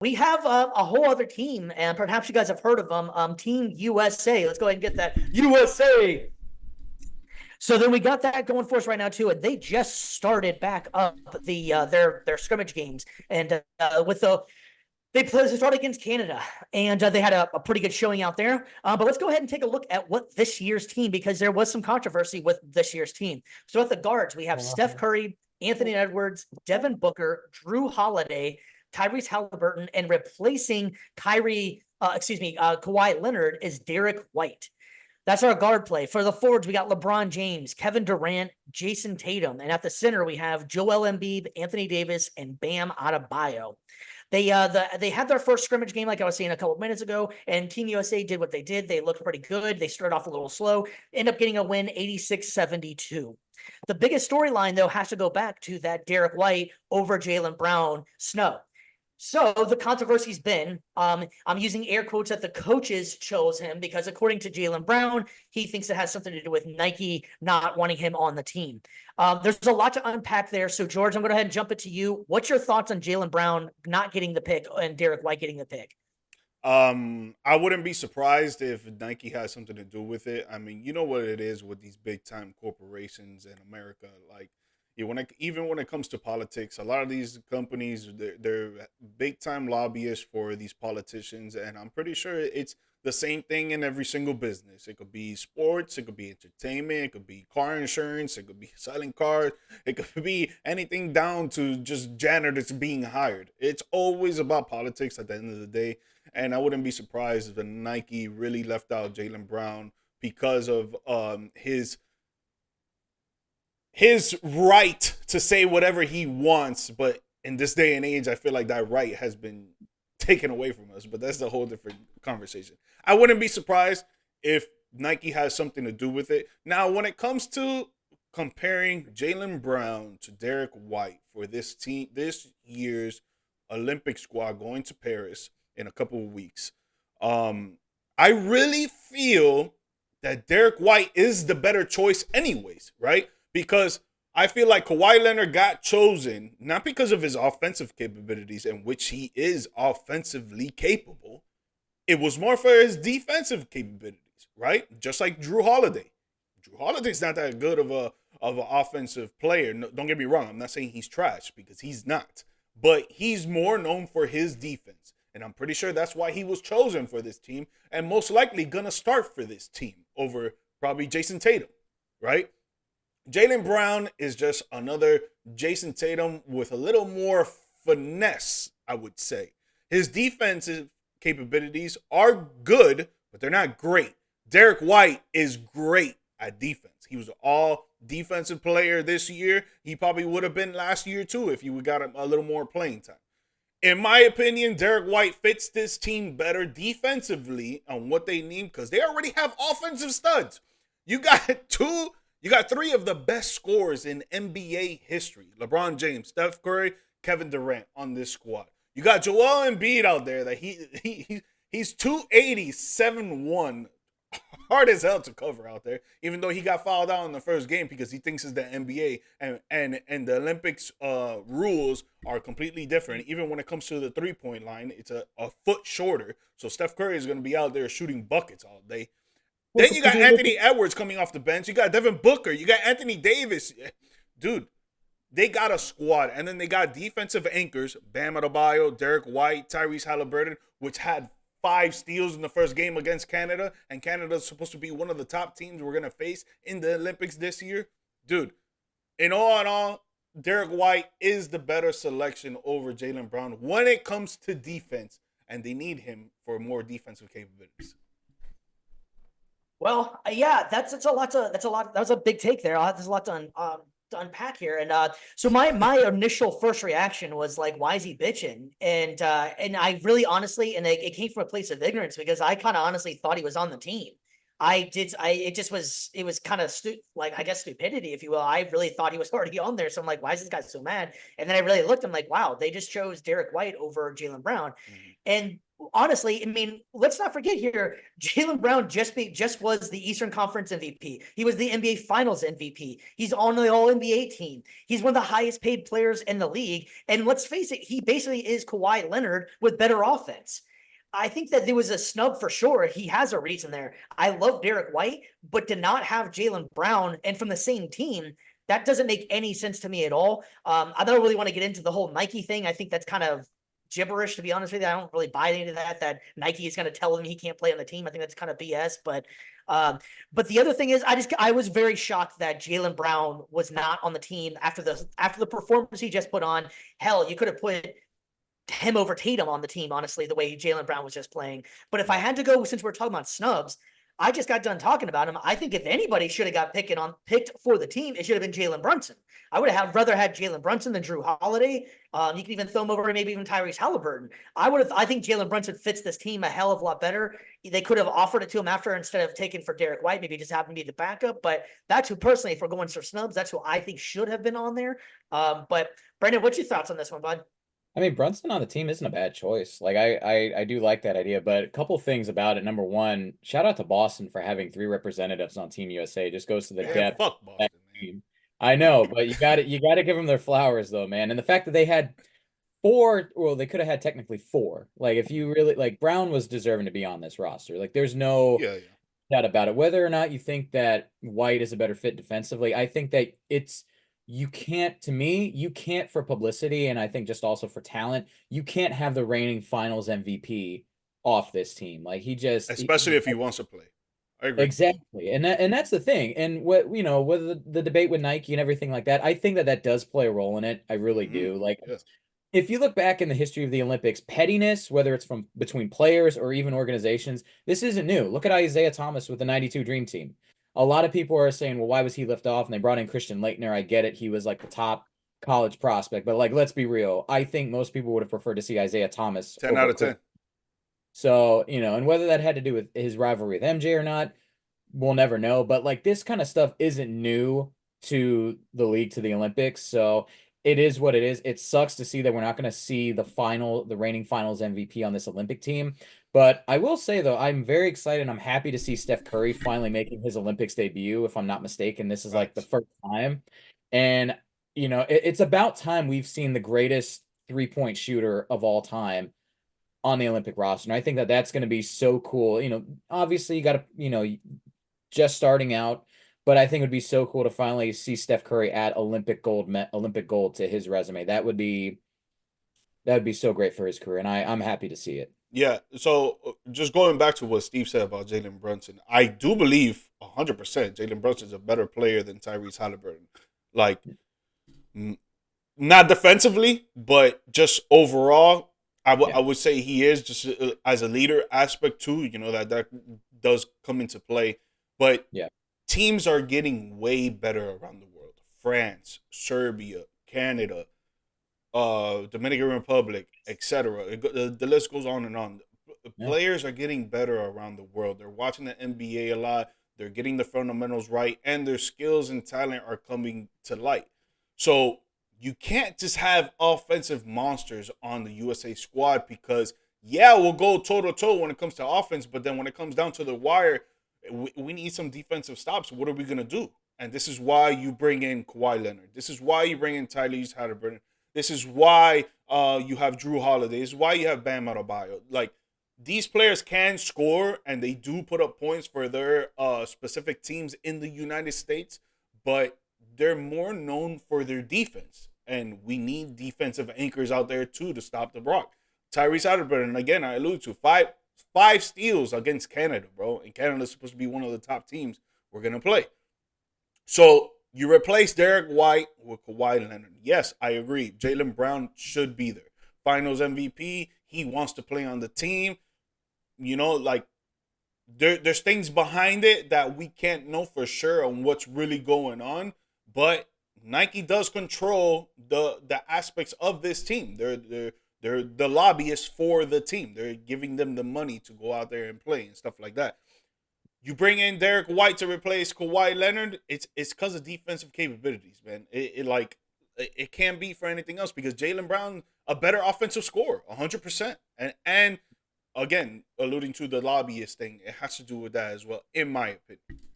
we have a whole other team, and perhaps you guys have heard of them. Team USA. Let's go ahead and get that USA. So then we got that going for us right now too, and they just started back up their scrimmage games, and with the they started against Canada, and they had a pretty good showing out there. But let's go ahead and take a look at what this year's team, because there was some controversy with this year's team. So at the guards, we have Steph Curry, Anthony Edwards, Devin Booker, Drew Holiday, Tyrese Halliburton, and replacing Kawhi Leonard is Derek White. That's our guard play. For the forwards, we got LeBron James, Kevin Durant, Jason Tatum. And at the center, we have Joel Embiid, Anthony Davis, and Bam Adebayo. They had their first scrimmage game, like I was saying a couple of minutes ago, and Team USA did what they did. They looked pretty good. They started off a little slow, end up getting a win 86-72. The biggest storyline, though, has to go back to that Derek White over Jaylen Brown snub. So the controversy's been, I'm using air quotes, that the coaches chose him because according to Jaylen Brown, he thinks it has something to do with Nike not wanting him on the team. There's a lot to unpack there. So George, I'm going to go ahead and jump it to you. What's your thoughts on Jaylen Brown not getting the pick and Derek White getting the pick? I wouldn't be surprised if Nike has something to do with it. I mean, you know what it is with these big time corporations in America. Like, even when it comes to politics, a lot of these companies they're big time lobbyists for these politicians, and I'm pretty sure it's the same thing in every single business. It could be sports, it could be entertainment, it could be car insurance, it could be selling cars, it could be anything down to just janitors being hired. It's always about politics at the end of the day, and I wouldn't be surprised if Nike really left out Jaylen Brown because of his right to say whatever he wants. But in this day and age, I feel like that right has been taken away from us. But that's a whole different conversation. I wouldn't be surprised if Nike has something to do with it. Now, when it comes to comparing Jaylen Brown to Derek White for this year's Olympic squad going to Paris in a couple of weeks, I really feel that Derek White is the better choice anyways, right? Because I feel like Kawhi Leonard got chosen not because of his offensive capabilities, in which he is offensively capable. It was more for his defensive capabilities, right? Just like Drew Holiday. Drew Holiday's not that good of an offensive player. No, don't get me wrong. I'm not saying he's trash, because he's not. But he's more known for his defense. And I'm pretty sure that's why he was chosen for this team, and most likely gonna start for this team over probably Jason Tatum, right? Jaylen Brown is just another Jason Tatum with a little more finesse, I would say. His defensive capabilities are good, but they're not great. Derek White is great at defense. He was an all defensive player this year. He probably would have been last year too if you got a little more playing time. In my opinion, Derek White fits this team better defensively on what they need, because they already have offensive studs. You got three of the best scorers in NBA history: LeBron James, Steph Curry, Kevin Durant on this squad. You got Joel Embiid out there that he's 280, 7'1", hard as hell to cover out there, even though he got fouled out in the first game because he thinks it's the NBA, and the Olympics rules are completely different. Even when it comes to the 3-point line, it's a foot shorter. So Steph Curry is going to be out there shooting buckets all day. Then you got Anthony Edwards coming off the bench. You got Devin Booker. You got Anthony Davis. Dude, they got a squad. And then they got defensive anchors: Bam Adebayo, Derek White, Tyrese Halliburton, which had 5 steals in the first game against Canada. And Canada's supposed to be one of the top teams we're going to face in the Olympics this year. Dude, in all, Derek White is the better selection over Jaylen Brown when it comes to defense. And they need him for more defensive capabilities. Well, yeah, that's a lot to that's a lot. That was a big take there. There's a lot to unpack here, and so my initial first reaction was like, why is he bitching? And I really honestly, and it came from a place of ignorance, because I kind of honestly thought he was on the team. It was kind of like, I guess, stupidity, if you will. I really thought he was already on there, so I'm like, why is this guy so mad? And then I really looked, I'm like, wow, they just chose Derek White over Jaylen Brown. Mm-hmm. And honestly, I mean, let's not forget here, Jaylen Brown just was the Eastern Conference MVP. He was the NBA Finals MVP. He's on the All NBA team. He's one of the highest paid players in the league. And let's face it, he basically is Kawhi Leonard with better offense. I think that there was a snub for sure. He has a reason there. I love Derek White, but to not have Jaylen Brown and from the same team, that doesn't make any sense to me at all. I don't really want to get into the whole Nike thing. I think that's kind of gibberish, to be honest with you. I don't really buy into that Nike is going to tell him he can't play on the team. I think that's kind of BS. But the other thing is, I was very shocked that Jaylen Brown was not on the team after the performance he just put on. Hell, you could have put him over Tatum on the team, honestly, the way Jaylen Brown was just playing. But if I had to go, since we're talking about snubs, I just got done talking about him. I think if anybody should have got picked for the team, it should have been Jalen Brunson. I would have rather had Jalen Brunson than Drew Holiday. You can even throw him over to maybe even Tyrese Halliburton. I think Jalen Brunson fits this team a hell of a lot better. They could have offered it to him after instead of taking for Derek White, maybe just having to be the backup. But that's who personally, if we're going for snubs, that's who I think should have been on there. But Brendan, what's your thoughts on this one, bud? I mean, Brunson on the team isn't a bad choice. Like I do like that idea, but a couple things about it. Number one, shout out to Boston for having 3 representatives on Team USA. It just goes to the depth fuck of that Boston, man. team. I know, but you got to give them their flowers though, man. And the fact that they had 4, well, they could have had technically 4. Like if you really like Brown was deserving to be on this roster. Like there's no Yeah. doubt about it. Whether or not you think that White is a better fit defensively, I think that you can't for publicity, and I think just also for talent, you can't have the reigning finals MVP off this team. Like Especially if he wants to play. I agree. exactly. And that's the thing. And what, with the debate with Nike and everything like that, I think that does play a role in it. I really do. Like Yes. if you look back in the history of the Olympics, pettiness, whether it's from between players or even organizations, this isn't new. Look at Isaiah Thomas with the 92 Dream Team. A lot of people are saying, well, why was he left off? And they brought in Christian Laettner. I get it. He was like the top college prospect. But like, let's be real. I think most people would have preferred to see Isaiah Thomas. 10 out of 10. So, and whether that had to do with his rivalry with MJ or not, we'll never know. But like this kind of stuff isn't new to the league, to the Olympics. So it is what it is. It sucks to see that we're not going to see the reigning finals MVP on this Olympic team. But I will say, though, I'm very excited. I'm happy to see Steph Curry finally making his Olympics debut. If I'm not mistaken, this is like the first time. And, it's about time we've seen the greatest 3-point shooter of all time on the Olympic roster. And I think that that's going to be so cool. Obviously you got to, just starting out, but I think it would be so cool to finally see Steph Curry add Olympic gold to his resume. That would be so great for his career. And I'm happy to see it. Yeah, so just going back to what Steve said about Jaylen Brunson, I do believe 100% Jaylen Brunson is a better player than Tyrese Halliburton. Like, not defensively, but just overall, I would say he is just as a leader aspect too. That does come into play. But teams are getting way better around the world. France, Serbia, Canada, Dominican Republic, etc. The list goes on and on. Players are getting better around the world. They're watching the NBA a lot. They're getting the fundamentals right, and their skills and talent are coming to light. So you can't just have offensive monsters on the USA squad because, we'll go toe-to-toe when it comes to offense, but then when it comes down to the wire, we need some defensive stops. What are we going to do? And this is why you bring in Kawhi Leonard. This is why you bring in Tyrese Halliburton. This is why you have Drew Holiday. This is why you have Bam Adebayo. Like, these players can score, and they do put up points for their specific teams in the United States, but they're more known for their defense. And we need defensive anchors out there, too, to stop the Brock. Tyrese Halliburton, again, I alluded to, five steals against Canada, bro. And Canada's supposed to be one of the top teams we're going to play. So you replace Derek White with Kawhi Leonard. Yes, I agree. Jaylen Brown should be there. Finals MVP. He wants to play on the team. There's things behind it that we can't know for sure on what's really going on. But Nike does control the aspects of this team. They're the lobbyists for the team. They're giving them the money to go out there and play and stuff like that. You bring in Derek White to replace Kawhi Leonard. It's because of defensive capabilities, man. It can't be for anything else because Jaylen Brown, a better offensive scorer, 100%. And again, alluding to the lobbyist thing, it has to do with that as well, in my opinion.